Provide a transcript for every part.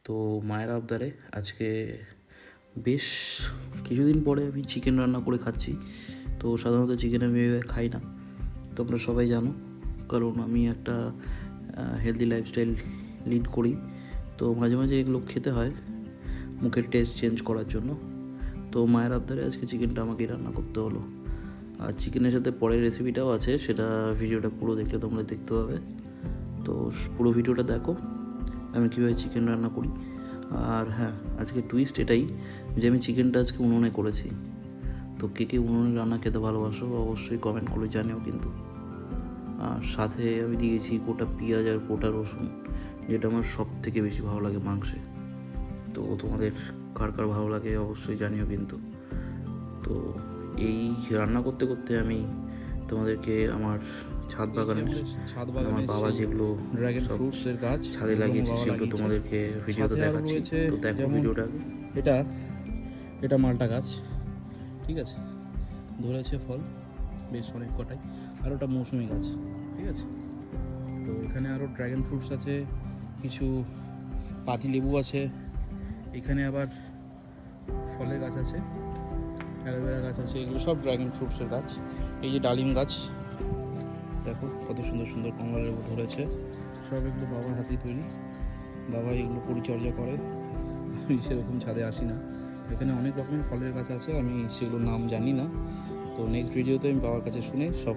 তো মায়ের আবদারে আজকে বেশ কিছুদিন পরে আমি চিকেন রান্না করে খাচ্ছি। তো সাধারণত চিকেন আমি এভাবে খাই না, তোমরা সবাই জানো, কারণ আমি একটা হেলদি লাইফস্টাইল লিড করি। তো মাঝে মাঝে এগুলো খেতে হয় মুখের টেস্ট চেঞ্জ করার জন্য। তো মায়ের আবদারে আজকে চিকেনটা আমাকেই রান্না করতে হলো। আর চিকেনের সাথে পরের রেসিপিটাও আছে, সেটা ভিডিওটা পুরো দেখলে তোমরা দেখতে পাবে। তো পুরো ভিডিওটা দেখো আমি কীভাবে চিকেন রান্না করি। আর হ্যাঁ, আজকে টুইস্ট এটাই যে আমি চিকেনটা আজকে উনুনে করেছি। তো কে কে উনুনে রান্না খেতে ভালোবাসো অবশ্যই কমেন্ট করে জানিও কিন্তু। আর সাথে আমি দিয়েছি গোটা পেঁয়াজ আর গোটা রসুন, যেটা আমার সব থেকে বেশি ভালো লাগে মাংসে। তো তোমাদের কার কার ভালো লাগে অবশ্যই জানিও কিন্তু। তো এই রান্না করতে করতে আমি তোমাদেরকে আমার ছাদ বাগানের আমার বাবা যেগুলো ড্রাগন সব ফ্রুটসের গাছ ছাদে লাগিয়েছে সেগুলো তোমাদেরকে ভিডিওতে দেখাচ্ছি। তো দেখো ভিডিওটা। এটা মালটা গাছ, ঠিক আছে, ধরেছে ফল বেশ অনেক কটাই। আর ওটা মৌসুমি গাছ, ঠিক আছে। তো এখানে আরও ড্রাগন ফ্রুটস আছে, কিছু পাতি লেবু আছে, এখানে আবার ফলের গাছ আছে, অ্যালোভেরা গাছ আছে, এগুলো সব ড্রাগন ফ্রুটসের গাছ। এই যে ডালিম গাছ, দেখো কত সুন্দর সুন্দর কমলা লেবু ধরেছে। সব এগুলো বাবার হাতেই তৈরি, বাবা এগুলো পরিচর্যা করে, আমি সেরকম ছাদে আসি না। এখানে অনেক রকমের ফলের গাছ আছে, আমি সেগুলোর নাম জানি না। তো নেক্সট ভিডিওতে আমি বাবার কাছে শুনে সব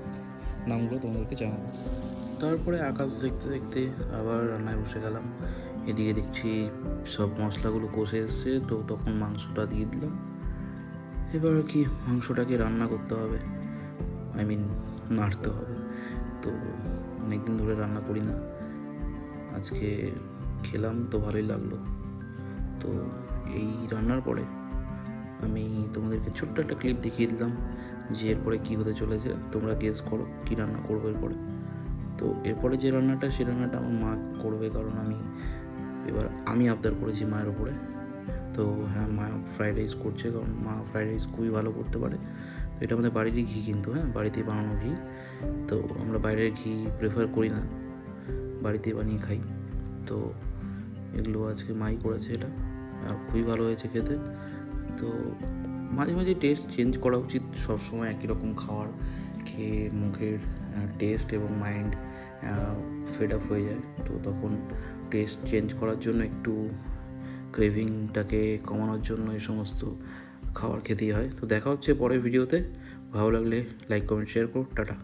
নামগুলো তোমাদেরকে জানাবো। তারপরে আকাশ দেখতে দেখতে আবার রান্নায় বসে গেলাম। এদিকে দেখছি সব মশলাগুলো কষে এসছে, তো তখন মাংসটা দিয়ে দিলাম। এবার কি মাংসটাকে রান্না করতে হবে, নাড়তে হবে। তো অনেকদিন ধরে রান্না করি না, আজকে খেলাম তো ভালোই লাগলো। তো এই রান্নার পরে আমি তোমাদেরকে ছোট্ট একটা ক্লিপ দেখিয়ে দিলাম যে এরপরে কী হতে চলেছে। তোমরা গেস করো কী রান্না করবো এরপরে। তো এরপরে যে রান্নাটা, সেই রান্নাটা আমার মা করবে, কারণ আমি আবদার করেছি মায়ের ওপরে। তো হ্যাঁ, মা ফ্রাইড রাইস করছে, কারণ মা ফ্রাইড রাইস খুবই ভালো করতে পারে। তো এটা আমাদের বাড়িরই ঘি কিন্তু, হ্যাঁ, বাড়িতেই বানানো ঘি। তো আমরা বাইরের ঘি প্রেফার করি না, বাড়িতেই বানিয়ে খাই। তো এগুলো আজকে মাই করেছে, এটা আর খুবই ভালো হয়েছে খেতে। তো মাঝে মাঝে টেস্ট চেঞ্জ করা উচিত, সবসময় একই রকম খাবার খেয়ে মুখের টেস্ট এবং মাইন্ড ফেড আপ হয়ে যায়। তো তখন টেস্ট চেঞ্জ করার জন্য, একটু ক্রেভিংটাকে কমানোর জন্য এই সমস্ত খাবার খেতেই হয়। তো দেখা হচ্ছে পরের ভিডিওতে। ভালো লাগলে লাইক কমেন্ট শেয়ার করো। টাটা।